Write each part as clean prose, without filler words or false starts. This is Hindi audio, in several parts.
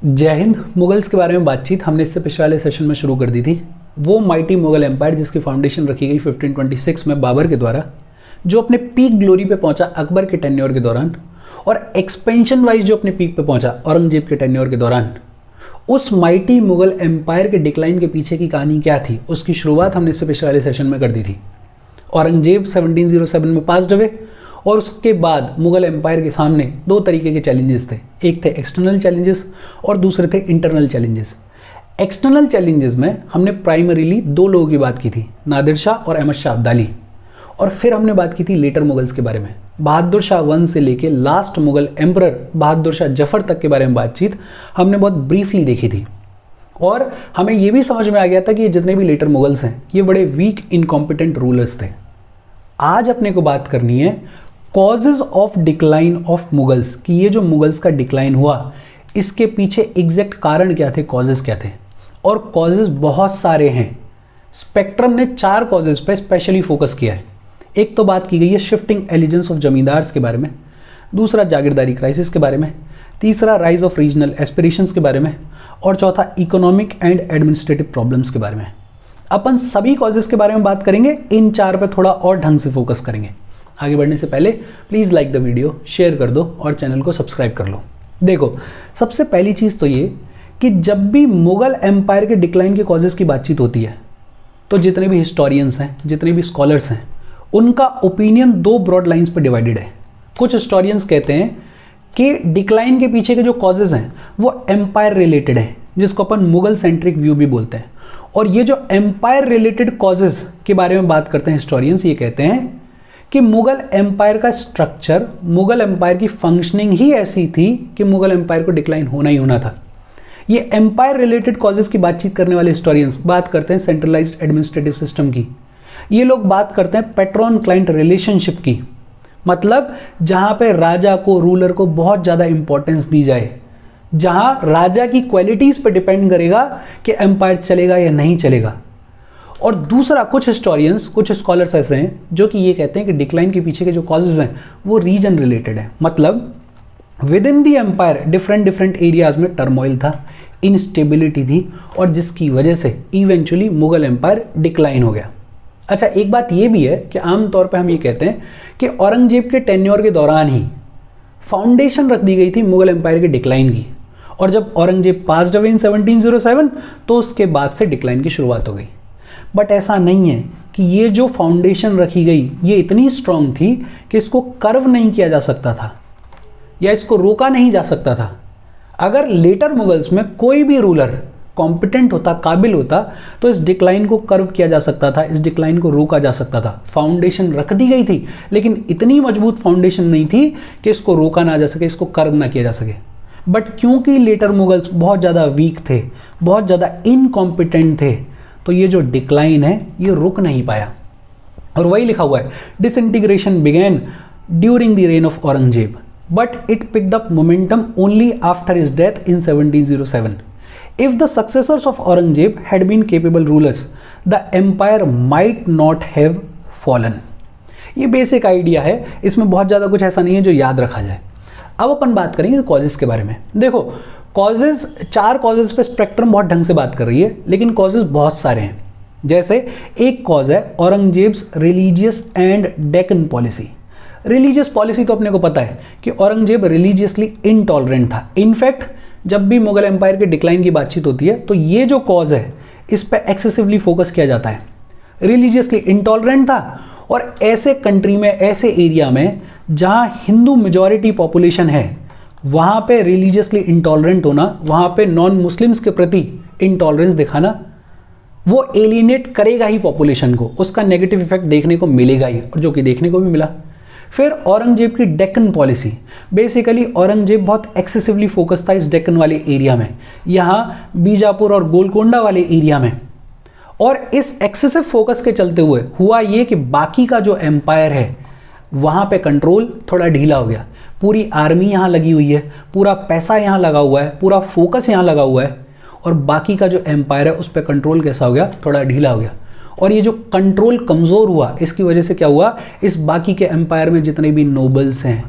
जय हिंद। मुगल्स के बारे में बातचीत हमने इससे पिछले वाले सेशन में शुरू कर दी थी। वो माइटी मुगल एम्पायर जिसकी फाउंडेशन रखी गई 1526 में बाबर के द्वारा, जो अपने पीक ग्लोरी पे पहुंचा अकबर के टेन्योर के दौरान, और एक्सपेंशन वाइज जो अपने पीक पे पहुंचा औरंगजेब के टेन्योर के दौरान। उस माइटी मुगल एम्पायर के डिक्लाइन के पीछे की कहानी क्या थी, उसकी शुरुआत हमने इससे पिछले वाले सेशन में कर दी थी। औरंगजेब 1707 में पास्ड अवे, और उसके बाद मुगल एम्पायर के सामने दो तरीके के चैलेंजेस थे। एक थे एक्सटर्नल चैलेंजेस और दूसरे थे इंटरनल चैलेंजेस। एक्सटर्नल चैलेंजेस में हमने प्राइमरीली दो लोगों की बात की थी, नादिर शाह और अहमद शाह अब्दाली। और फिर हमने बात की थी लेटर मुगल्स के बारे में, बहादुर शाह वंश से लेके लास्ट मुगल एम्परर बहादुर शाह जफर तक के बारे में बातचीत हमने बहुत ब्रीफली देखी थी। और हमें यह भी समझ में आ गया था कि ये जितने भी लेटर मुगल्स हैं ये बड़े वीक इनकॉम्पिटेंट रूलर्स थे। आज अपने को बात करनी है causes of decline of Mughals, कि ये जो मुगल्स का डिक्लाइन हुआ इसके पीछे एग्जैक्ट कारण क्या थे, कॉजेज क्या थे। और कॉजेज बहुत सारे हैं। स्पेक्ट्रम ने 4 कॉजेज पे स्पेशली फोकस किया है। एक तो बात की गई है शिफ्टिंग एलिजेंस ऑफ जमींदार्स के बारे में, दूसरा जागीरदारी क्राइसिस के बारे में, तीसरा राइज ऑफ रीजनल एस्पिरेशंस के बारे में, और चौथा इकोनॉमिक एंड एडमिनिस्ट्रेटिव प्रॉब्लम्स के बारे में। अपन सभी कॉजेज के बारे में बात करेंगे, इन 4 पे थोड़ा और ढंग से फोकस करेंगे। आगे बढ़ने से पहले please like the video, share कर दो और चैनल को सब्सक्राइब कर लो। देखो, सबसे पहली चीज़ तो ये कि जब भी मुगल एम्पायर के डिक्लाइन के कॉजेज़ की बातचीत होती है तो जितने भी हिस्टोरियंस हैं, जितने भी स्कॉलर्स हैं, उनका ओपिनियन 2 ब्रॉड लाइंस पर डिवाइडेड है। कुछ हिस्टोरियंस कहते हैं कि डिक्लाइन के पीछे के जो कॉजेज़ हैं वो एम्पायर रिलेटेड हैं, जिसको अपन मुगल सेंट्रिक व्यू भी बोलते हैं। और ये जो एम्पायर रिलेटेड कॉजेज़ के बारे में बात करते हैं हिस्टोरियंस, ये कहते हैं कि मुगल एम्पायर का स्ट्रक्चर, मुगल एम्पायर की फंक्शनिंग ही ऐसी थी कि मुगल एम्पायर को डिक्लाइन होना ही होना था। ये एम्पायर रिलेटेड कॉजेज की बातचीत करने वाले हिस्टोरियंस बात करते हैं सेंट्रलाइज्ड एडमिनिस्ट्रेटिव सिस्टम की। ये लोग बात करते हैं पैट्रॉन क्लाइंट रिलेशनशिप की, मतलब जहां पे राजा को, रूलर को बहुत ज़्यादा इंपॉर्टेंस दी जाए, जहां राजा की क्वालिटीज़ पे डिपेंड करेगा कि एम्पायर चलेगा या नहीं चलेगा। और दूसरा, कुछ हिस्टोरियंस, कुछ स्कॉलर्स ऐसे हैं जो कि ये कहते हैं कि डिक्लाइन के पीछे के जो कॉजेज हैं वो रीजन रिलेटेड है, मतलब within the empire different areas में टर्मोइल था, इनस्टेबिलिटी थी, और जिसकी वजह से इवेंचुअली मुगल एम्पायर डिक्लाइन हो गया। अच्छा, एक बात ये भी है कि आमतौर पर हम ये कहते हैं कि औरंगजेब के टेन्योर के दौरान ही फाउंडेशन रख दी गई थी मुगल एम्पायर के डिक्लाइन की, और जब औरंगजेब पास्ड अवे इन 1707 तो उसके बाद से डिक्लाइन की शुरुआत हो गई। बट ऐसा नहीं है कि ये जो फाउंडेशन रखी गई ये इतनी स्ट्रांग थी कि इसको कर्व नहीं किया जा सकता था या इसको रोका नहीं जा सकता था। अगर लेटर मुगल्स में कोई भी रूलर कॉम्पिटेंट होता, काबिल होता, तो इस डिक्लाइन को कर्व किया जा सकता था, इस डिक्लाइन को रोका जा सकता था। फाउंडेशन रख दी गई थी, लेकिन इतनी मजबूत फाउंडेशन नहीं थी कि इसको रोका ना जा सके, इसको कर्व ना किया जा सके। बट क्योंकि लेटर मुगल्स बहुत ज़्यादा वीक थे, बहुत ज़्यादा इनकॉम्पिटेंट थे, तो ये जो डिक्लाइन है ये रुक नहीं पाया। और वही लिखा हुआ है, disintegration began during the reign of Aurangzeb but it picked up momentum only after his death in 1707। If the successors of Aurangzeb had been capable rulers the empire might not have fallen. ये बेसिक आइडिया है, इसमें बहुत ज़्यादा कुछ ऐसा नहीं है जो याद रखा जाए। अब अपन बात करेंगे कॉजेज के बारे में। देखो, कॉजेज, 4 कॉजेज पे स्पेक्ट्रम बहुत ढंग से बात कर रही है, लेकिन कॉजेज बहुत सारे हैं। जैसे एक कॉज है Aurangzeb's religious and Deccan policy. Religious policy तो अपने को पता है कि औरंगजेब रिलीजियसली इनटॉलरेंट था। इनफैक्ट जब भी मुगल एम्पायर के डिक्लाइन की बातचीत होती है तो ये जो कॉज है इस पर एक्सेसिवली फोकस किया जाता है। रिलीजियसली इनटॉलरेंट था, और ऐसे कंट्री में, ऐसे एरिया में जहाँ हिंदू मेजॉरिटी पॉपुलेशन है, वहाँ पे रिलीजियसली इंटॉलरेंट होना, वहाँ पे नॉन मुस्लिम्स के प्रति इंटॉलरेंस दिखाना, वो एलिनेट करेगा ही पॉपुलेशन को, उसका नेगेटिव इफेक्ट देखने को मिलेगा ही, और जो कि देखने को भी मिला। फिर औरंगजेब की डेक्कन पॉलिसी, बेसिकली औरंगजेब बहुत एक्सेसिवली फोकस था इस डेक्कन वाले एरिया में, यहाँ बीजापुर और गोलकोंडा वाले एरिया में। और इस एक्सेसिव फोकस के चलते हुए हुआ ये कि बाकी का जो एम्पायर है वहाँ पे कंट्रोल थोड़ा ढीला हो गया। पूरी आर्मी यहाँ लगी हुई है, पूरा पैसा यहाँ लगा हुआ है, पूरा फोकस यहाँ लगा हुआ है, और बाकी का जो एम्पायर है उस पर कंट्रोल कैसा हो गया, थोड़ा ढीला हो गया। और ये जो कंट्रोल कमज़ोर हुआ, इसकी वजह से क्या हुआ, इस बाकी के एम्पायर में जितने भी नोबल्स हैं,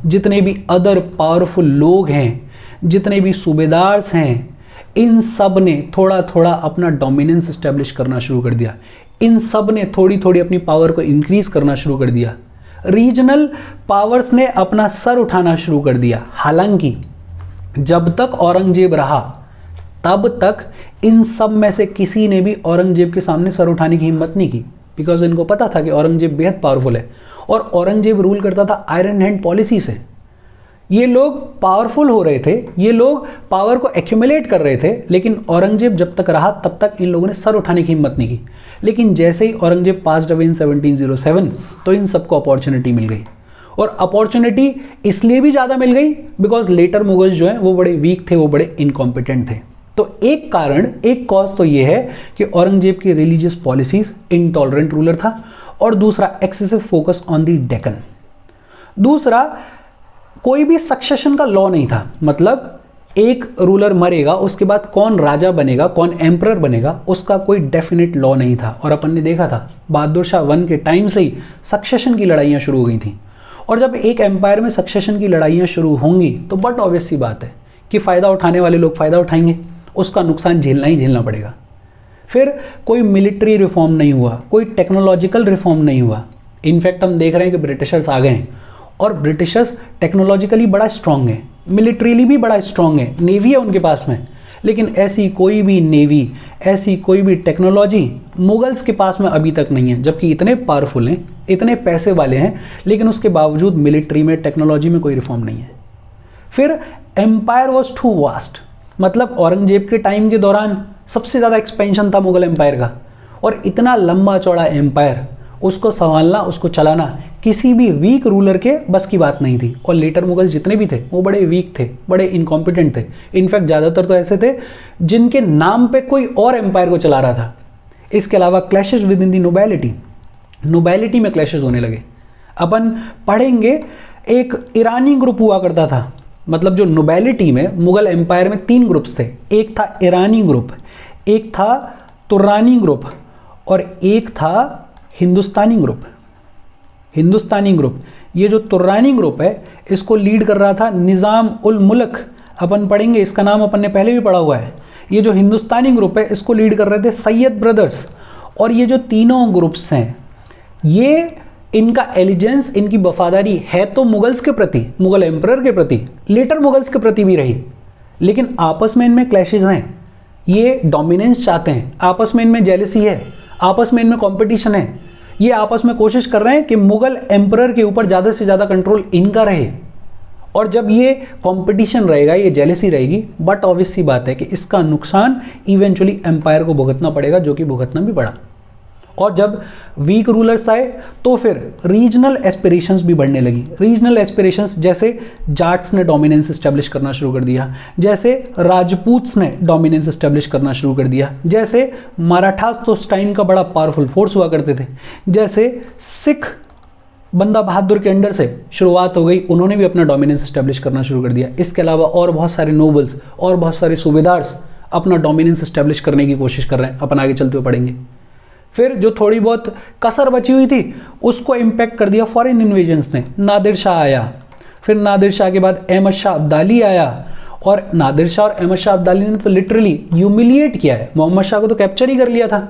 जितने भी अदर पावरफुल लोग हैं, जितने भी सूबेदार हैं, इन सब ने थोड़ा थोड़ा अपना डोमिनेंस एस्टेब्लिश करना शुरू कर दिया। इन सब ने थोड़ी थोड़ी अपनी पावर को इंक्रीज करना शुरू कर दिया। रीजनल पावर्स ने अपना सर उठाना शुरू कर दिया। हालांकि जब तक औरंगजेब रहा तब तक इन सब में से किसी ने भी औरंगजेब के सामने सर उठाने की हिम्मत नहीं की, बिकॉज इनको पता था कि औरंगजेब बेहद पावरफुल है और औरंगजेब रूल करता था आयरन हैंड पॉलिसी से। ये लोग पावरफुल हो रहे थे, ये लोग पावर को एक्यूमुलेट कर रहे थे, लेकिन औरंगजेब जब तक रहा तब तक इन लोगों ने सर उठाने की हिम्मत नहीं की। लेकिन जैसे ही औरंगजेब पास्ड अवे इन 1707 तो इन सबको अपॉर्चुनिटी मिल गई। और अपॉर्चुनिटी इसलिए भी ज़्यादा मिल गई बिकॉज लेटर मुगल्स जो हैं वो बड़े वीक थे, वो बड़े इनकॉम्पिटेंट थे। तो एक कारण, एक कॉज तो ये है कि औरंगजेब की रिलीजियस पॉलिसीज इनटॉलरेंट रूलर था, और दूसरा excessive focus on the Deccan. दूसरा, कोई भी सक्सेशन का लॉ नहीं था, मतलब एक रूलर मरेगा उसके बाद कौन राजा बनेगा, कौन एम्परर बनेगा, उसका कोई डेफिनेट लॉ नहीं था। और अपन ने देखा था बहादुर शाह 1 के टाइम से ही सक्सेशन की लड़ाइयाँ शुरू हो गई थी। और जब एक एम्पायर में सक्सेशन की लड़ाइयाँ शुरू होंगी तो बट ऑब्वियस सी बात है कि फ़ायदा उठाने वाले लोग फ़ायदा उठाएंगे, उसका नुकसान झेलना ही झेलना पड़ेगा। फिर कोई मिलिट्री रिफॉर्म नहीं हुआ, कोई टेक्नोलॉजिकल रिफॉर्म नहीं हुआ। इनफैक्ट हम देख रहे हैं कि ब्रिटिशर्स आ गए हैं और ब्रिटिशर्स टेक्नोलॉजिकली बड़ा स्ट्रांग है, मिलिट्रीली भी बड़ा स्ट्रांग है, नेवी है उनके पास में, लेकिन ऐसी कोई भी नेवी, ऐसी कोई भी टेक्नोलॉजी मुगल्स के पास में अभी तक नहीं है। जबकि इतने पावरफुल हैं, इतने पैसे वाले हैं, लेकिन उसके बावजूद मिलिट्री में, टेक्नोलॉजी में कोई रिफॉर्म नहीं है। फिर एम्पायर वॉज टू वास्ट, मतलब औरंगजेब के टाइम के दौरान सबसे ज़्यादा एक्सपेंशन था मुगल एम्पायर का, और इतना लंबा चौड़ा एम्पायर, उसको संभालना, उसको चलाना किसी भी वीक रूलर के बस की बात नहीं थी। और लेटर मुगल्स जितने भी थे वो बड़े वीक थे, बड़े इनकॉम्पिटेंट थे। इनफैक्ट ज़्यादातर तो ऐसे थे जिनके नाम पे कोई और एम्पायर को चला रहा था। इसके अलावा क्लैशेस विद इन दी नोबैलिटी में क्लैशेस होने लगे। अपन पढ़ेंगे एक ईरानी ग्रुप हुआ करता था, मतलब जो नोबैलिटी में मुगल एम्पायर में 3 ग्रुप्स थे। एक था ईरानी ग्रुप, एक था तुर्रानी ग्रुप, और एक था हिंदुस्तानी ग्रुप। ये जो तुर्रानी ग्रुप है इसको लीड कर रहा था निज़ाम उल मुल्क। अपन पढ़ेंगे, इसका नाम अपन ने पहले भी पढ़ा हुआ है। ये जो हिंदुस्तानी ग्रुप है इसको लीड कर रहे थे सैयद ब्रदर्स। और ये जो तीनों ग्रुप्स हैं, ये इनका एलिजेंस, इनकी वफादारी है तो मुगल्स के प्रति, मुगल एम्परर के प्रति, लेटर मुगल्स के प्रति भी रही, लेकिन आपस में इनमें क्लैशेस हैं। ये डोमिनेंस चाहते हैं, आपस में इनमें जेलसी है, आपस में इनमें कंपटीशन है। ये आपस में कोशिश कर रहे हैं कि मुगल एम्परर के ऊपर ज़्यादा से ज़्यादा कंट्रोल इनका रहे। और जब ये कंपटीशन रहेगा, ये जेलसी रहेगी, बट ऑब्वियस सी बात है कि इसका नुकसान इवेंचुअली एम्पायर को भुगतना पड़ेगा, जो कि भुगतना भी पड़ा। और जब वीक रूलर्स आए तो फिर रीजनल एस्पिरेशंस भी बढ़ने लगी। रीजनल एस्पिरेशंस जैसे जाट्स ने डोमिनेंस एस्टेब्लिश करना शुरू कर दिया, जैसे राजपूत्स ने डोमिनेंस एस्टेब्लिश करना शुरू कर दिया, जैसे मराठास तो उस टाइम का बड़ा पावरफुल फोर्स हुआ करते थे, जैसे सिख बंदा बहादुर के अंडर से शुरुआत हो गई, उन्होंने भी अपना डोमिनेंस एस्टेब्लिश करना शुरू कर दिया। इसके अलावा और बहुत सारे नोबल्स और बहुत सारे सूबेदार्स अपना डोमिनेंस एस्टेब्लिश करने की कोशिश कर रहे हैं। अपन आगे चलते हुए पढ़ेंगे। फिर जो थोड़ी बहुत कसर बची हुई थी उसको इम्पैक्ट कर दिया फॉरेन इन्वेजन्स ने। नादिर शाह आया, फिर नादिर शाह के बाद अहमद शाह अब्दाली आया, और नादिर शाह और अहमद शाह अब्दाली ने तो लिटरली ह्यूमिलिएट किया है, मोहम्मद शाह को तो कैप्चर ही कर लिया था।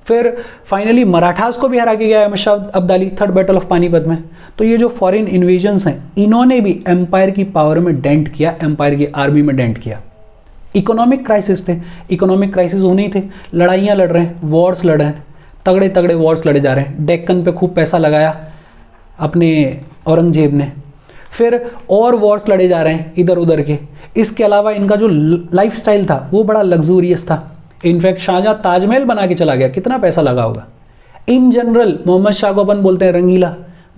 फिर फाइनली मराठास को भी हरा के गया Ahmad Shah Abdali third battle of Panipat में। तो ये जो फॉरेन इन्वेजन्स हैं, इन्होंने भी एम्पायर की पावर में डेंट किया, एम्पायर की आर्मी में डेंट किया। इकोनॉमिक क्राइसिस थे, इकोनॉमिक क्राइसिस होने ही थे, लड़ाइयाँ लड़ रहे हैं, वॉर्स लड़ रहे हैं, तगड़े तगड़े वॉर्स लड़े जा रहे हैं। डेक्कन पे खूब पैसा लगाया अपने औरंगजेब ने, फिर और वॉर्स लड़े जा रहे हैं इधर उधर के। इसके अलावा इनका जो लाइफस्टाइल था वो बड़ा लग्जूरियस था। इनफैक्ट शाहजहां ताजमहल बना के चला गया, कितना पैसा लगा होगा। इन जनरल मोहम्मद शाह को अपन बोलते हैं रंगीला,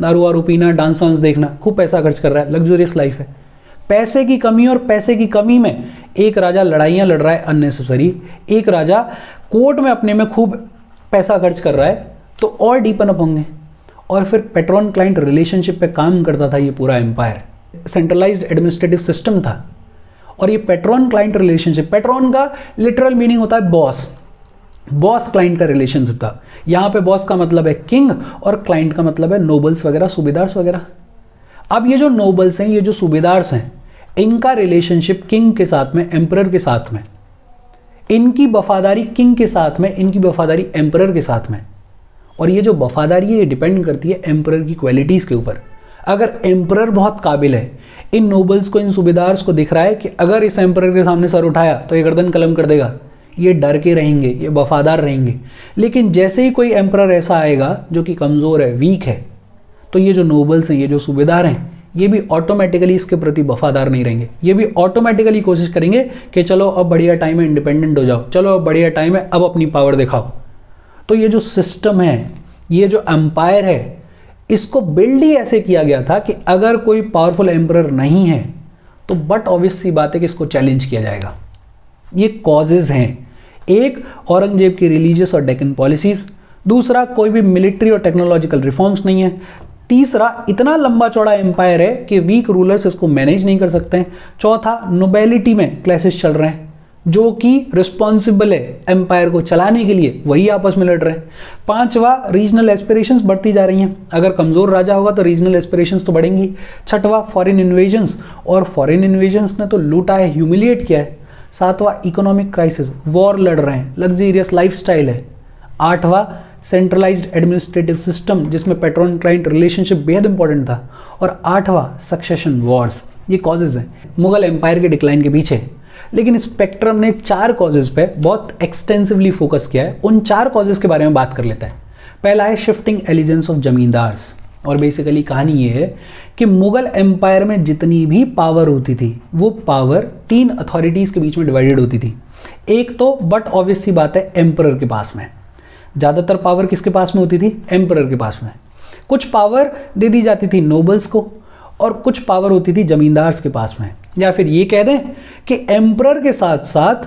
दारू वारू पीना, डांस वांस देखना, खूब पैसा खर्च कर रहा है, लग्जूरियस लाइफ है। पैसे की कमी, और पैसे की कमी में एक राजा लड़ाइयाँ लड़ रहा है अननेसेसरी, एक राजा कोर्ट में अपने में खूब पैसा खर्च कर रहा है, तो और डीपन अप होंगे। और फिर पैट्रॉन क्लाइंट रिलेशनशिप पे काम करता था ये पूरा एम्पायर। सेंट्रलाइज्ड एडमिनिस्ट्रेटिव सिस्टम था, और ये पैट्रॉन क्लाइंट रिलेशनशिप, पैट्रॉन का लिटरल मीनिंग होता है बॉस, बॉस क्लाइंट का रिलेशनशिप था। यहाँ पे बॉस का मतलब है किंग और क्लाइंट का मतलब है नोबल्स वगैरह, सूबेदार्स वगैरह। अब ये जो नोबल्स हैं, ये जो सूबेदार्स हैं, इनका रिलेशनशिप किंग के साथ में, एम्परर के साथ में, इनकी वफादारी किंग के साथ में, इनकी वफादारी एम्परर के साथ में। और ये जो वफादारी है ये डिपेंड करती है एम्परर की क्वालिटीज़ के ऊपर। अगर एम्परर बहुत काबिल है, इन नोबल्स को, इन सूबेदार्स को दिख रहा है कि अगर इस एम्परर के सामने सर उठाया तो ये गर्दन कलम कर देगा, ये डर के रहेंगे, ये वफादार रहेंगे। लेकिन जैसे ही कोई एम्परर ऐसा आएगा जो कि कमज़ोर है, वीक है, तो ये जो नोबल्स हैं, ये जो सूबेदार हैं, ये भी ऑटोमेटिकली इसके प्रति वफादार नहीं रहेंगे। ये भी ऑटोमेटिकली कोशिश करेंगे कि चलो अब बढ़िया टाइम है, इंडिपेंडेंट हो जाओ, चलो अब बढ़िया टाइम है, अब अपनी पावर दिखाओ। तो ये जो सिस्टम है, ये जो एम्पायर है, इसको बिल्ड ही ऐसे किया गया था कि अगर कोई पावरफुल एम्परर नहीं है तो बट ऑब्वियस सी बात है कि इसको चैलेंज किया जाएगा। ये कॉजेज हैं, एक औरंगजेब की रिलीजियस और डेक्कन पॉलिसीज, दूसरा कोई भी मिलिट्री और टेक्नोलॉजिकल रिफॉर्म्स नहीं है, तीसरा इतना लंबा चौड़ा एम्पायर है कि वीक रूलर्स इसको मैनेज नहीं कर सकते हैं, चौथा नोबेलिटी में क्लैशेस चल रहे हैं, जो कि रिस्पॉन्सिबल है एम्पायर को चलाने के लिए, वही आपस में लड़ रहे हैं, पांचवा रीजनल एस्पिरेशंस बढ़ती जा रही हैं, अगर कमज़ोर राजा होगा तो रीजनल एस्पिरेशंस तो बढ़ेंगी, छठवा फॉरेन इन्वेजन्स, और फॉरेन इन्वेजन्स ने तो लूटा है, ह्यूमिलिएट किया है, सातवां इकोनॉमिक क्राइसिस, वॉर लड़ रहे हैं, लग्जरियस लाइफस्टाइल है, आठवां सेंट्रलाइज्ड एडमिनिस्ट्रेटिव सिस्टम जिसमें पैट्रन क्लाइंट रिलेशनशिप बेहद इंपॉर्टेंट था, और आठवां सक्सेशन वॉर्स। ये कॉजेज हैं मुगल एम्पायर के डिक्लाइन के पीछे। लेकिन स्पेक्ट्रम ने 4 कॉजेज पे बहुत एक्सटेंसिवली फोकस किया है। उन 4 कॉजेज के बारे में बात कर लेते हैं। पहला है शिफ्टिंग एलिजेंस ऑफ जमींदार्स, और बेसिकली कहानी ये है कि मुगल एम्पायर में जितनी भी पावर होती थी वो पावर 3 अथॉरिटीज़ के बीच में डिवाइडेड होती थी। एक तो बट ऑब्वियस सी बात है एम्परर के पास में, ज़्यादातर पावर किसके पास में होती थी? एम्परर के पास में। कुछ पावर दे दी जाती थी नोबल्स को और कुछ पावर होती थी जमींदार्स के पास में। या फिर ये कह दें कि एम्परर के साथ साथ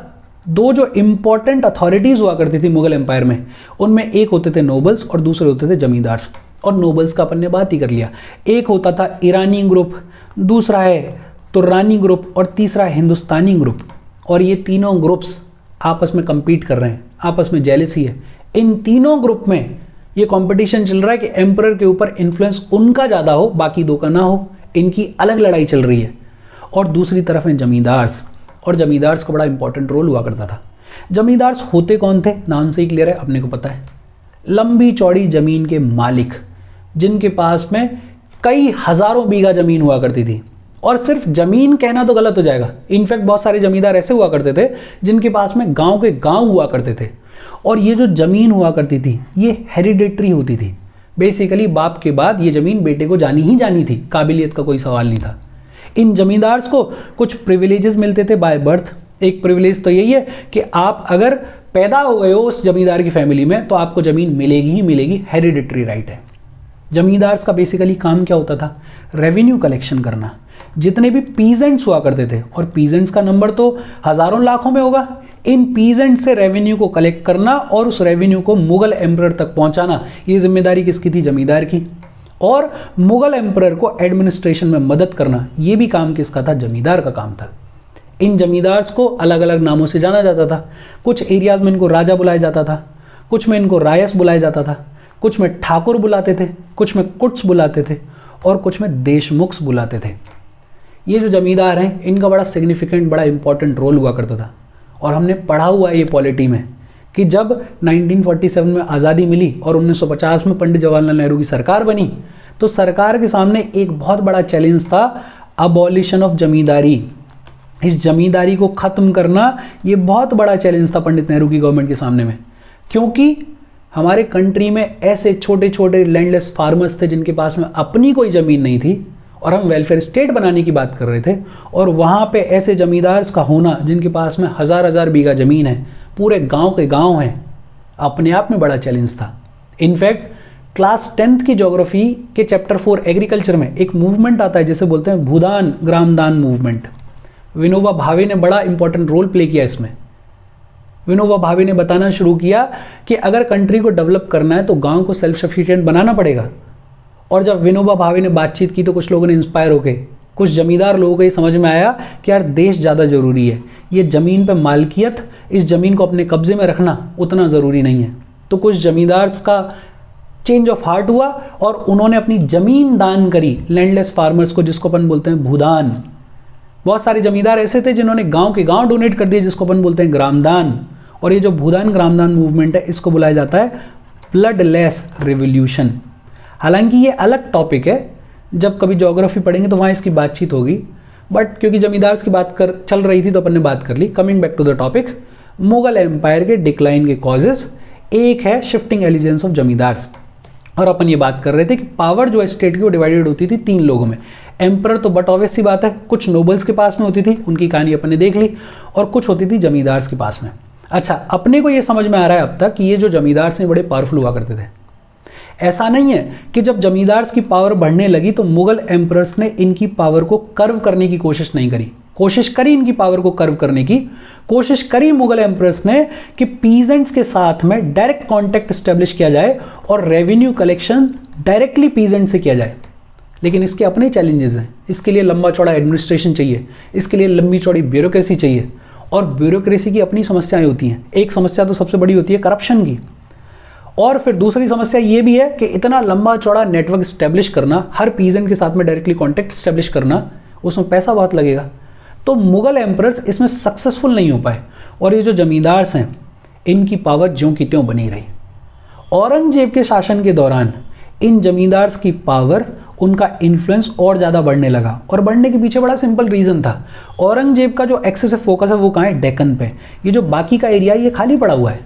2 जो इंपॉर्टेंट अथॉरिटीज़ हुआ करती थी मुगल एम्पायर में, उनमें एक होते थे नोबल्स और दूसरे होते थे जमींदार्स। और नोबल्स का अपन ने बात ही कर लिया, एक होता था ईरानी ग्रुप, दूसरा है तुर्रानी ग्रुप और तीसरा है हिंदुस्तानी ग्रुप। और ये तीनों ग्रुप्स आपस में compete कर रहे हैं, आपस में जेलसी है। इन तीनों ग्रुप में ये कंपटीशन चल रहा है कि एम्परर के ऊपर इन्फ्लुएंस उनका ज़्यादा हो, बाकी 2 का ना हो। इनकी अलग लड़ाई चल रही है। और दूसरी तरफ हैं जमींदार्स, और जमींदार्स का बड़ा इंपॉर्टेंट रोल हुआ करता था। जमींदार्स होते कौन थे? नाम से ही क्लियर है, अपने को पता है, लंबी चौड़ी ज़मीन के मालिक, जिनके पास में कई हज़ारों बीघा ज़मीन हुआ करती थी। और सिर्फ ज़मीन कहना तो गलत हो जाएगा, इनफैक्ट बहुत सारे जमींदार ऐसे हुआ करते थे जिनके पास में गाँव के गाँव हुआ करते थे। और ये जो ज़मीन हुआ करती थी ये हेरिडेटरी होती थी। बेसिकली बाप के बाद ये ज़मीन बेटे को जानी ही जानी थी, काबिलियत का कोई सवाल नहीं था। इन जमींदार्स को कुछ प्रिविलेजेस मिलते थे बाय बर्थ। एक प्रिविलेज तो यही है कि आप अगर पैदा हो गए हो उस जमींदार की फैमिली में तो आपको ज़मीन मिलेगी ही मिलेगी, हेरिडेटरी राइट है। जमींदार्स का बेसिकली काम क्या होता था? रेवेन्यू कलेक्शन करना। जितने भी पीजेंट्स हुआ करते थे, और पीजेंट्स का नंबर तो हज़ारों लाखों में होगा, इन पीजेंट से रेवेन्यू को कलेक्ट करना और उस रेवेन्यू को मुगल एम्परर तक पहुंचाना, ये जिम्मेदारी किसकी थी? जमींदार की। और मुगल एम्परर को एडमिनिस्ट्रेशन में मदद करना, ये भी काम किसका था? जमींदार का काम था। इन जमींदार्स को अलग अलग नामों से जाना जाता था। कुछ एरियाज़ में इनको राजा बुलाया जाता था, कुछ में इनको रायस बुलाया जाता था, कुछ में ठाकुर बुलाते थे, कुछ में कुट्स बुलाते थे, और कुछ में देशमुख्स बुलाते थे। ये जो जमींदार हैं इनका बड़ा सिग्निफिकेंट, बड़ा इंपॉर्टेंट रोल हुआ करता था। और हमने पढ़ा हुआ है ये पॉलिटी में कि जब 1947 में आज़ादी मिली और 1950 में पंडित जवाहरलाल नेहरू की सरकार बनी, तो सरकार के सामने एक बहुत बड़ा चैलेंज था, अबॉलिशन ऑफ जमींदारी। इस जमींदारी को ख़त्म करना ये बहुत बड़ा चैलेंज था पंडित नेहरू की गवर्नमेंट के सामने में। क्योंकि हमारे कंट्री में ऐसे छोटे छोटे लैंडलेस फार्मर्स थे जिनके पास में अपनी कोई ज़मीन नहीं थी, और हम वेलफेयर स्टेट बनाने की बात कर रहे थे। और वहाँ पे ऐसे जमींदार्स का होना जिनके पास में हज़ार हज़ार बीघा ज़मीन है, पूरे गांव के गांव हैं, अपने आप में बड़ा चैलेंज था। इनफैक्ट क्लास 10th की ज्योग्राफी के चैप्टर 4 एग्रीकल्चर में एक मूवमेंट आता है जिसे बोलते हैं भूदान ग्रामदान मूवमेंट। विनोबा भावे ने बड़ा इंपॉर्टेंट रोल प्ले किया इसमें। विनोबा भावे ने बताना शुरू किया कि अगर कंट्री को डेवलप करना है तो गांव को सेल्फ सफिशिएंट बनाना पड़ेगा। और जब विनोबा भावे ने बातचीत की तो कुछ लोगों ने इंस्पायर होके, कुछ जमींदार लोगों को ये समझ में आया कि यार देश ज़्यादा ज़रूरी है, ये ज़मीन पे मालकियत, इस ज़मीन को अपने कब्जे में रखना उतना ज़रूरी नहीं है। तो कुछ जमींदार्स का चेंज ऑफ हार्ट हुआ और उन्होंने अपनी ज़मीन दान करी लैंडलेस फार्मर्स को, जिसको अपन बोलते हैं भूदान। बहुत सारे जमींदार ऐसे थे जिन्होंने गांव के गांव डोनेट कर दिए, जिसको अपन बोलते हैं ग्रामदान। और ये जो भूदान ग्रामदान मूवमेंट है, इसको बुलाया जाता है ब्लडलेस रिवॉल्यूशन। हालांकि ये अलग टॉपिक है, जब कभी ज्योग्राफी पढ़ेंगे तो वहाँ इसकी बातचीत होगी, बट क्योंकि जमींदार की बात चल रही थी तो अपन ने बात कर ली। Coming back to the topic, Mughal empire के डिक्लाइन के कॉजेज, एक है शिफ्टिंग एलिजेंस ऑफ जमींदार्स, और अपन ये बात कर रहे थे कि पावर जो है स्टेट की वो डिवाइडेड होती थी 3 लोगों में। एम्पर तो बट ऑब्वियस सी बात है, कुछ नोबल्स के पास में होती थी, उनकी कहानी अपन ने देख ली, और कुछ होती थी जमींदार्स के पास में। अच्छा, अपने को ये समझ में आ रहा है अब तक कि ये जो जमींदार से बड़े पावरफुल हुआ करते थे। ऐसा नहीं है कि जब जमींदार्स की पावर बढ़ने लगी तो मुगल एम्परर्स ने इनकी पावर को कर्व करने की कोशिश नहीं करी। कोशिश करी इनकी पावर को कर्व करने की, कोशिश करी मुगल एम्परर्स ने कि पीजेंट्स के साथ में डायरेक्ट कांटेक्ट एस्टेब्लिश किया जाए और रेवेन्यू कलेक्शन डायरेक्टली पीजेंट से किया जाए। लेकिन इसके अपने चैलेंजेस हैं। इसके लिए लंबा चौड़ा एडमिनिस्ट्रेशन चाहिए, इसके लिए लंबी चौड़ी ब्यूरोक्रेसी चाहिए, और ब्यूरोक्रेसी की अपनी समस्याएं होती हैं। एक समस्या तो सबसे बड़ी होती है करप्शन की, और फिर दूसरी समस्या ये भी है कि इतना लंबा चौड़ा नेटवर्क स्टैब्लिश करना, हर पीजेंट के साथ में डायरेक्टली कॉन्टैक्ट स्टैब्लिश करना, उसमें पैसा बहुत लगेगा। तो मुगल एम्परर्स इसमें सक्सेसफुल नहीं हो पाए, और ये जो जमींदार्स हैं इनकी पावर ज्यों की त्यों बनी रही। औरंगजेब के शासन के दौरान इन जमींदार्स की पावर, उनका इन्फ्लुएंस और ज़्यादा बढ़ने लगा, और बढ़ने के पीछे बड़ा सिंपल रीज़न था। औरंगजेब का जो एक्सेसिव फोकस है वो कहाँ है? डेक्कन पे। ये जो बाकी का एरिया है ये खाली पड़ा हुआ है,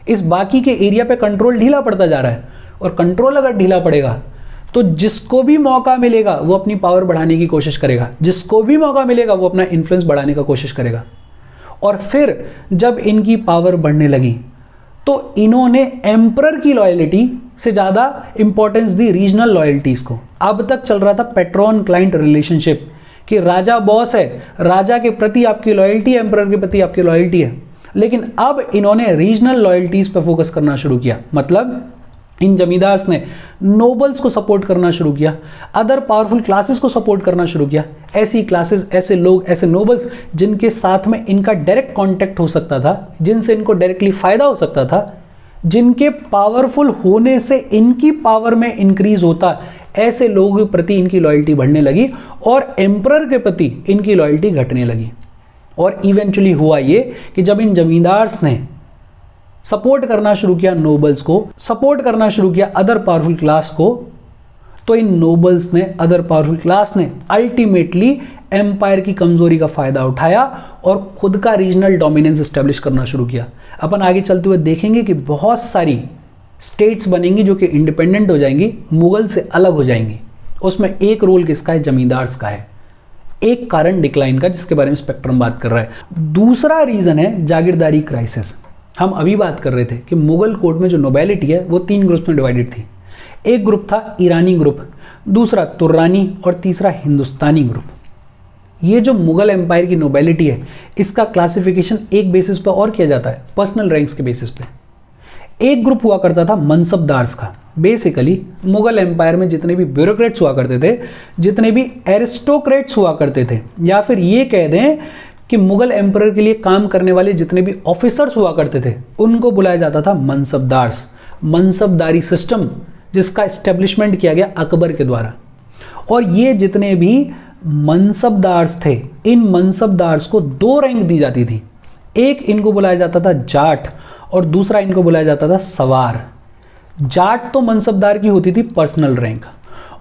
इस बाकी के एरिया पे कंट्रोल ढीला पड़ता जा रहा है, और कंट्रोल अगर ढीला पड़ेगा तो जिसको भी मौका मिलेगा वो अपनी पावर बढ़ाने की कोशिश करेगा, जिसको भी मौका मिलेगा वो अपना इन्फ्लुएंस बढ़ाने का कोशिश करेगा। और फिर जब इनकी पावर बढ़ने लगी तो इन्होंने एम्परर की लॉयल्टी से ज़्यादा इंपॉर्टेंस दी रीजनल लॉयल्टीज़ को। अब तक चल रहा था पैट्रॉन क्लाइंट रिलेशनशिप, कि राजा बॉस है, राजा के प्रति आपकी लॉयल्टी है, एम्परर के प्रति आपकी लॉयल्टी है। लेकिन अब इन्होंने रीजनल लॉयल्टीज़ पर फोकस करना शुरू किया। मतलब इन जमींदार्स ने नोबल्स को सपोर्ट करना शुरू किया, अदर पावरफुल क्लासेस को सपोर्ट करना शुरू किया। ऐसी क्लासेस, ऐसे लोग, ऐसे नोबल्स जिनके साथ में इनका डायरेक्ट कांटेक्ट हो सकता था, जिनसे इनको डायरेक्टली फ़ायदा हो सकता था, जिनके पावरफुल होने से इनकी पावर में इंक्रीज होता, ऐसे लोगों के प्रति इनकी लॉयल्टी बढ़ने लगी और एम्परर के प्रति इनकी लॉयल्टी घटने लगी। और इवेंचुअली हुआ ये कि जब इन जमींदार्स ने सपोर्ट करना शुरू किया नोबल्स को, सपोर्ट करना शुरू किया अदर पावरफुल क्लास को, तो इन नोबल्स ने, अदर पावरफुल क्लास ने अल्टीमेटली एम्पायर की कमजोरी का फायदा उठाया और खुद का रीजनल डोमिनेंस एस्टेब्लिश करना शुरू किया। अपन आगे चलते हुए देखेंगे कि बहुत सारी स्टेट्स बनेंगी जो कि इंडिपेंडेंट हो जाएंगी, मुगल से अलग हो जाएंगी। उसमें एक रोल किसका है? जमींदार्स का है। एक कारण डिक्लाइन का, जिसके बारे में स्पेक्ट्रम बात कर रहा है। दूसरा रीजन है जागीरदारी क्राइसिस। हम अभी बात कर रहे थे कि मुगल कोर्ट में जो नोबेलिटी है वो 3 ग्रुप्स में डिवाइडेड थी। एक ग्रुप था ईरानी ग्रुप, दूसरा तुर्रानी, और तीसरा हिंदुस्तानी ग्रुप। ये जो मुगल एम्पायर की नोबेलिटी है इसका क्लासिफिकेशन एक बेसिस पर और किया जाता है, पर्सनल रैंक्स के बेसिस पे। एक ग्रुप हुआ करता था मनसबदार्स का। बेसिकली मुगल एम्पायर में जितने भी ब्यूरोक्रेट्स हुआ करते थे, जितने भी एरिस्टोक्रेट्स हुआ करते थे, या फिर ये कह दें कि मुगल एम्परर के लिए काम करने वाले जितने भी ऑफिसर्स हुआ करते थे, उनको बुलाया जाता था मनसबदार्स। मनसबदारी सिस्टम जिसका एस्टेब्लिशमेंट किया गया अकबर के द्वारा। और ये जितने भी मनसबदार्स थे, इन मनसबदार्स को 2 रैंक दी जाती थी। एक इनको बुलाया जाता था जाट और दूसरा इनको बुलाया जाता था सवार। जाट तो मनसबदार की होती थी पर्सनल रैंक,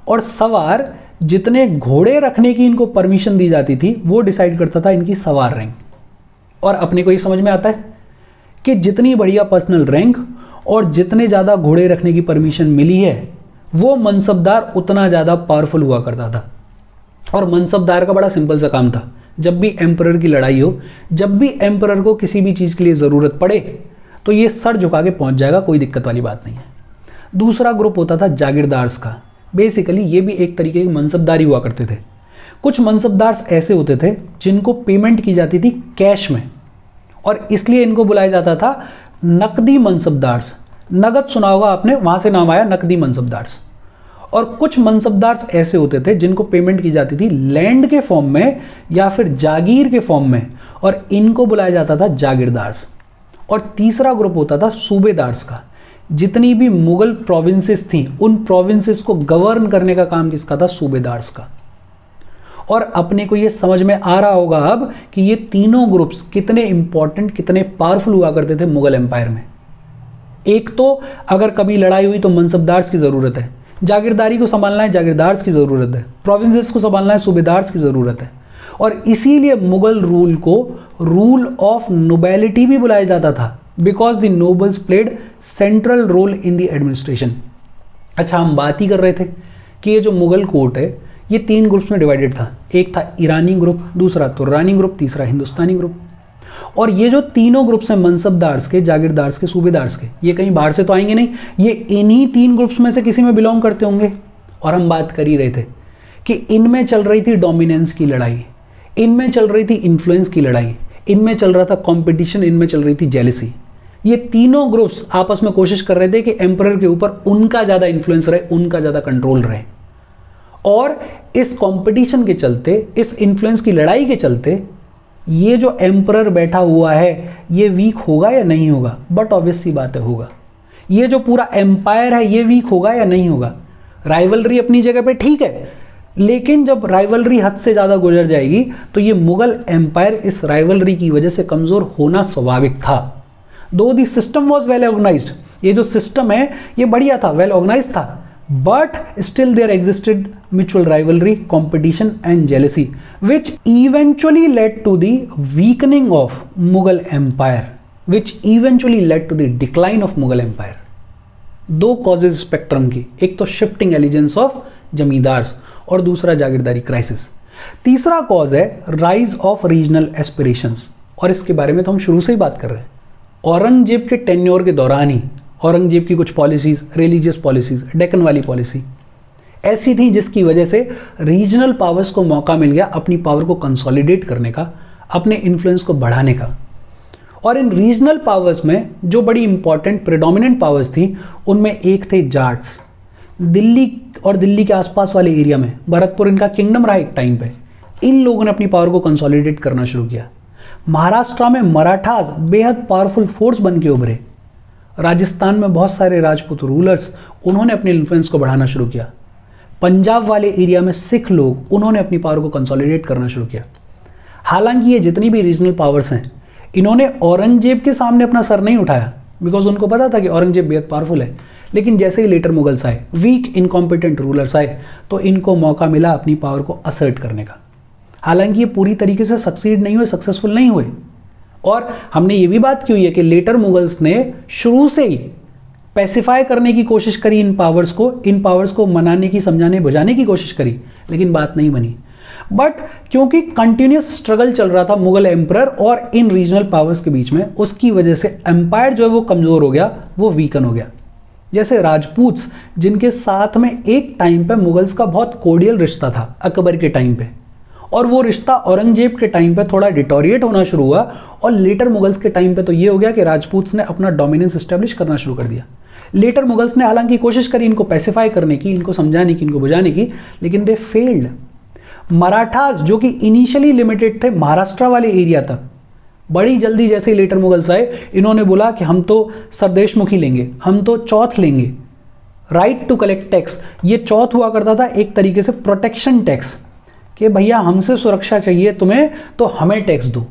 और सवार जितने घोड़े रखने की इनको परमिशन दी जाती थी वो डिसाइड करता था इनकी सवार रैंक। और अपने को ये समझ में आता है कि जितनी बढ़िया पर्सनल रैंक और जितने ज़्यादा घोड़े रखने की परमिशन मिली है वो मनसबदार उतना ज़्यादा पावरफुल हुआ करता था। और मनसबदार का बड़ा सिंपल सा काम था, जब भी एम्परर की लड़ाई हो, जब भी एम्परर को किसी भी चीज़ के लिए ज़रूरत पड़े तो ये सर झुका के पहुँच जाएगा, कोई दिक्कत वाली बात नहीं है। दूसरा ग्रुप होता था जागीरदार्स का। बेसिकली ये भी एक तरीके की मनसबदारी हुआ करते थे। कुछ मनसबदार्स ऐसे होते थे जिनको पेमेंट की जाती थी कैश में, और इसलिए इनको बुलाया जाता था नकदी मनसबदार्स। नगद सुना होगा आपने, वहाँ से नाम आया नकदी मनसबदार्स। और कुछ मनसबदार्स ऐसे होते थे जिनको पेमेंट की जाती थी लैंड के फॉर्म में या फिर जागीर के फॉर्म में, और इनको बुलाया जाता था जागीरदार्स। और तीसरा ग्रुप होता था सूबेदार्स का। जितनी भी मुगल प्रोविंसेस थी उन प्रोविंसेस को गवर्न करने का काम किसका था? सूबेदार्स का। और अपने को ये समझ में आ रहा होगा अब कि ये तीनों ग्रुप्स कितने इंपॉर्टेंट, कितने पावरफुल हुआ करते थे मुगल एम्पायर में। एक तो अगर कभी लड़ाई हुई तो मनसबदार्स की ज़रूरत है, जागीरदारी को संभालना है जागीरदार्स की ज़रूरत है, प्रोविंसेस को संभालना है सूबेदार्स की ज़रूरत है। और इसीलिए मुगल रूल को रूल ऑफ नोबेलिटी भी बुलाया जाता था, because the nobles played central role in the administration. अच्छा, हम बात ही कर रहे थे कि ये जो मुगल कोर्ट है ये 3 ग्रुप्स में डिवाइडेड था। एक था ईरानी ग्रुप, दूसरा तुर्रानी ग्रुप, तीसरा हिंदुस्तानी ग्रुप। और ये जो तीनों ग्रुप्स हैं मनसबदार्स के, जागीरदार्स के, सूबेदार्स के, ये कहीं बाहर से तो आएंगे नहीं, ये इन्हीं 3 ग्रुप्स में से किसी में बिलोंग करते होंगे। और हम बात कर ही रहे थे कि इनमें चल रही थी डोमिनेंस की लड़ाई, इनमें चल रही थी इन्फ्लुएंस की लड़ाई, इनमें चल रहा था कंपटीशन, इनमें चल रही थी जेलसी। ये तीनों ग्रुप्स आपस में कोशिश कर रहे थे कि एम्परर के ऊपर उनका ज़्यादा इन्फ्लुएंस रहे, उनका ज़्यादा कंट्रोल रहे। और इस कंपटीशन के चलते, इस इन्फ्लुएंस की लड़ाई के चलते ये जो एम्परर बैठा हुआ है ये वीक होगा या नहीं होगा? बट ऑब्वियस सी बात है, होगा। ये जो पूरा एम्पायर है ये वीक होगा या नहीं होगा? राइवलरी अपनी जगह पे ठीक है, लेकिन जब राइवलरी हद से ज़्यादा गुजर जाएगी तो ये मुगल एम्पायर इस राइवलरी की वजह से कमज़ोर होना स्वाभाविक था। Though the system was well organized, ये जो सिस्टम है ये बढ़िया था, वेल ऑर्गेनाइज था, but still there existed mutual rivalry, competition and jealousy which eventually led to the weakening of Mughal Empire, which eventually led to the decline of Mughal Empire। 2 causes spectrum की, एक तो शिफ्टिंग एलिजेंस ऑफ जमींदार्स और दूसरा जागीरदारी क्राइसिस। तीसरा कॉज है राइज ऑफ रीजनल एस्पिरेशंस, और इसके बारे में तो हम शुरू से ही बात कर रहे हैं। औरंगजेब के टेन्योर के दौरान ही औरंगजेब की कुछ पॉलिसीज, रिलीजियस पॉलिसीज, डेक्कन वाली पॉलिसी ऐसी थी जिसकी वजह से रीजनल पावर्स को मौका मिल गया अपनी पावर को कंसोलिडेट करने का, अपने इन्फ्लुएंस को बढ़ाने का। और इन रीजनल पावर्स में जो बड़ी इंपॉर्टेंट प्रेडोमिनेंट पावर्स थी उनमें एक थे जाट्स। दिल्ली और दिल्ली के आसपास वाले एरिया में, भरतपुर इनका किंगडम रहा एक टाइम पे, इन लोगों ने अपनी पावर को कंसोलिडेट करना शुरू किया। महाराष्ट्र में मराठास बेहद पावरफुल फोर्स बन के उभरे। राजस्थान में बहुत सारे राजपूत रूलर्स, उन्होंने अपने इन्फ्लुएंस को बढ़ाना शुरू किया। पंजाब वाले एरिया में सिख लोग, उन्होंने अपनी पावर को कंसोलिडेट करना शुरू किया। हालांकि ये जितनी भी रीजनल पावर्स हैं, इन्होंने औरंगजेब के सामने अपना सर नहीं उठाया, बिकॉज उनको पता था कि औरंगजेब बेहद पावरफुल है। लेकिन जैसे ही लेटर मुगल्स आए, वीक इनकॉम्पिटेंट रूलर्स आए, तो इनको मौका मिला अपनी पावर को असर्ट करने का। हालांकि ये पूरी तरीके से सक्सीड नहीं हुए, सक्सेसफुल नहीं हुए। और हमने ये भी बात की हुई है कि लेटर मुगल्स ने शुरू से ही पैसिफाई करने की कोशिश करी इन पावर्स को मनाने की, समझाने, बुझाने की कोशिश करी, लेकिन बात नहीं बनी। बट क्योंकि कंटिन्यूस स्ट्रगल चल रहा था मुगल एम्परर और इन रीजनल पावर्स के बीच में, उसकी वजह से एम्पायर जो है वो कमज़ोर हो गया, वो वीकन हो गया। जैसे राजपूत्स, जिनके साथ में एक टाइम पे मुगल्स का बहुत कोर्डियल रिश्ता था अकबर के टाइम पे, और वो रिश्ता औरंगजेब के टाइम पे थोड़ा डिटोरिएट होना शुरू हुआ, और लेटर मुगल्स के टाइम पे तो ये हो गया कि राजपूत्स ने अपना डोमिनेंस एस्टेब्लिश करना शुरू कर दिया। लेटर मुगल्स ने हालांकि कोशिश करी इनको पैसिफाई करने की, इनको समझाने की, इनको बुझाने की, लेकिन दे फेल्ड। मराठास जो कि इनिशियली लिमिटेड थे महाराष्ट्र वाले एरिया तक, बड़ी जल्दी जैसे ही लेटर मुगल्स आए, इन्होंने बोला कि हम तो सरदेशमुखी लेंगे, हम तो चौथ लेंगे, राइट टू कलेक्ट टैक्स। ये चौथ हुआ करता था एक तरीके से प्रोटेक्शन टैक्स, कि भैया हमसे सुरक्षा चाहिए तुम्हें तो हमें टैक्स दो।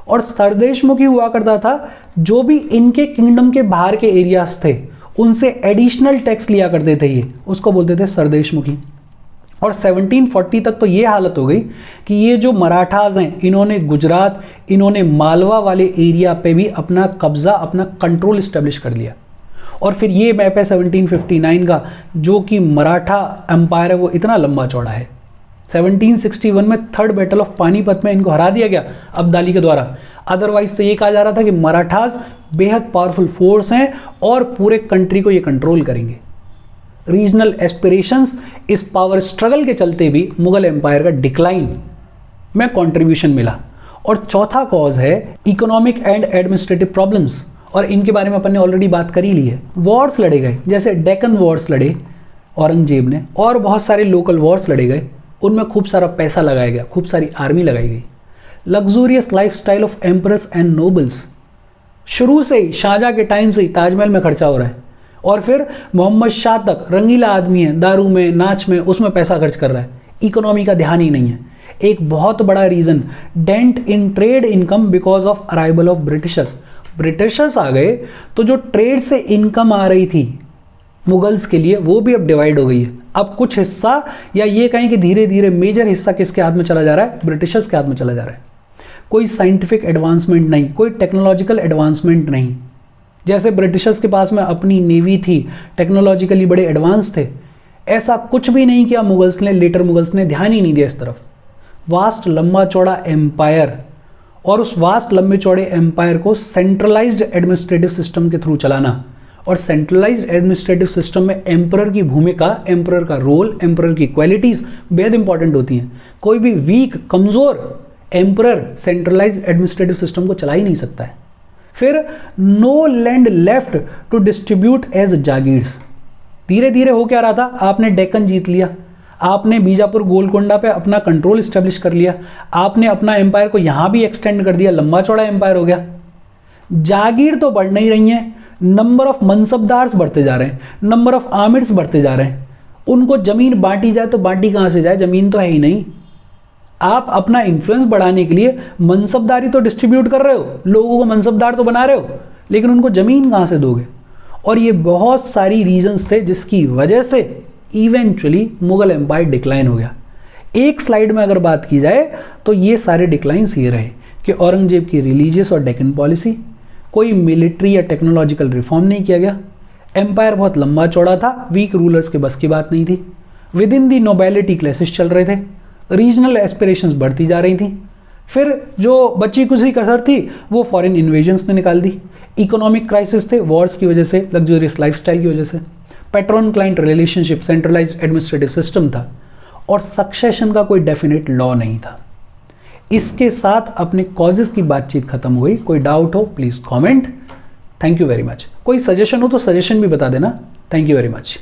और सरदेशमुखी हुआ करता था जो भी इनके किंगडम के बाहर के एरियाज थे उनसे एडिशनल टैक्स लिया करते थे, ये उसको बोलते थे सरदेशमुखी। और 1740 तक तो ये हालत हो गई कि ये जो मराठास हैं, इन्होंने गुजरात, इन्होंने मालवा वाले एरिया पे भी अपना कब्जा, अपना कंट्रोल इस्टेब्लिश कर लिया। और फिर ये मैप है 1759 का, जो कि मराठा एम्पायर है वो इतना लंबा चौड़ा है। 1761 में थर्ड बैटल ऑफ पानीपत में इनको हरा दिया गया अब्दाली के द्वारा। अदरवाइज तो ये कहा जा रहा था कि मराठास बेहद पावरफुल फोर्स हैं और पूरे कंट्री को ये कंट्रोल करेंगे। रीजनल एस्पिरेशंस, इस पावर स्ट्रगल के चलते भी मुगल एम्पायर का डिक्लाइन में कंट्रीब्यूशन मिला। और चौथा कॉज है इकोनॉमिक एंड एडमिनिस्ट्रेटिव प्रॉब्लम्स, और इनके बारे में अपन ने ऑलरेडी बात कर ही ली है। वॉर्स लड़े गए, जैसे डेक्कन वॉर्स लड़े औरंगजेब ने, और बहुत सारे लोकल वॉर्स लड़े गए, उनमें खूब सारा पैसा लगाया गया, खूब सारी आर्मी लगाई गई। Luxurious lifestyle of emperors and nobles, शुरू से ही शाहजहां के टाइम से ही ताजमहल में खर्चा हो रहा है, और फिर मोहम्मद शाह तक रंगीला आदमी है, दारू में, नाच में, उसमें पैसा खर्च कर रहा है। इकोनॉमी का ध्यान ही नहीं है। एक बहुत बड़ा reason dent in trade income because of arrival of Britishers. Britishers आ गए तो जो ट्रेड से इनकम आ रही थी मुगल्स के लिए वो भी अब डिवाइड हो गई है। अब कुछ हिस्सा या ये कहें कि धीरे धीरे मेजर हिस्सा किसके हाथ में चला जा रहा है, ब्रिटिशर्स के हाथ में चला जा रहा है। कोई साइंटिफिक एडवांसमेंट नहीं, कोई टेक्नोलॉजिकल एडवांसमेंट नहीं। जैसे ब्रिटिशर्स के पास में अपनी नेवी थी, टेक्नोलॉजिकली बड़े एडवांस थे, ऐसा कुछ भी नहीं किया मुगल्स ने, लेटर मुगल्स ने ध्यान ही नहीं दिया इस तरफ। वास्ट लंबा चौड़ा एम्पायर, और उस वास्ट लंबे चौड़े एम्पायर को सेंट्रलाइज्ड एडमिनिस्ट्रेटिव सिस्टम के थ्रू चलाना। और सेंट्रलाइज्ड एडमिनिस्ट्रेटिव सिस्टम में एम्परर की भूमिका, एम्परर का रोल, एम्परर की क्वालिटीज बेहद इंपॉर्टेंट होती हैं। कोई भी वीक, कमजोर एम्परर सेंट्रलाइज्ड एडमिनिस्ट्रेटिव सिस्टम को चला ही नहीं सकता है। फिर no land left to distribute as jagirs. धीरे धीरे हो क्या रहा था, आपने डेक्कन जीत लिया, आपने बीजापुर गोलकोंडा पे अपना कंट्रोल स्टेब्लिश कर लिया, आपने अपना एम्पायर को यहां भी एक्सटेंड कर दिया, लंबा चौड़ा एम्पायर हो गया। जागीर तो बढ़ नहीं रही हैं, नंबर ऑफ मनसबदार्स बढ़ते जा रहे हैं, नंबर ऑफ आमिर्स बढ़ते जा रहे हैं। उनको जमीन बांटी जाए तो बांटी कहां से जाए, जमीन तो है ही नहीं। आप अपना इन्फ्लुएंस बढ़ाने के लिए मनसबदारी तो डिस्ट्रीब्यूट कर रहे हो, लोगों को मनसबदार तो बना रहे हो, लेकिन उनको जमीन कहां से दोगे। और ये बहुत सारी रीजंस थे जिसकी वजह से इवेंचुअली मुगल एम्पायर डिक्लाइन हो गया। एक स्लाइड में अगर बात की जाए तो ये सारे डिक्लाइंस ये रहे कि औरंगजेब की रिलीजियस और डेक्कन पॉलिसी, कोई मिलिट्री या टेक्नोलॉजिकल रिफॉर्म नहीं किया गया, एम्पायर बहुत लंबा चौड़ा था, वीक रूलर्स के बस की बात नहीं थी, विद इन दी नोबेलिटी क्लेसेस चल रहे थे, रीजनल एस्पिरेशंस बढ़ती जा रही थी। फिर जो बची कुछ कसर थी वो फॉरेन इन्वेजन्स ने निकाल दी, इकोनॉमिक क्राइसिस थे वॉर्स की वजह से, लग्जरियस लाइफस्टाइल की वजह से, patron client relationship, centralized administrative system था, और सक्सेशन का कोई डेफिनेट लॉ नहीं था। इसके साथ अपने कॉजेज की बातचीत खत्म हुई। कोई डाउट हो please comment. Thank you very much. कोई सजेशन हो तो सजेशन भी बता देना। Thank you very much.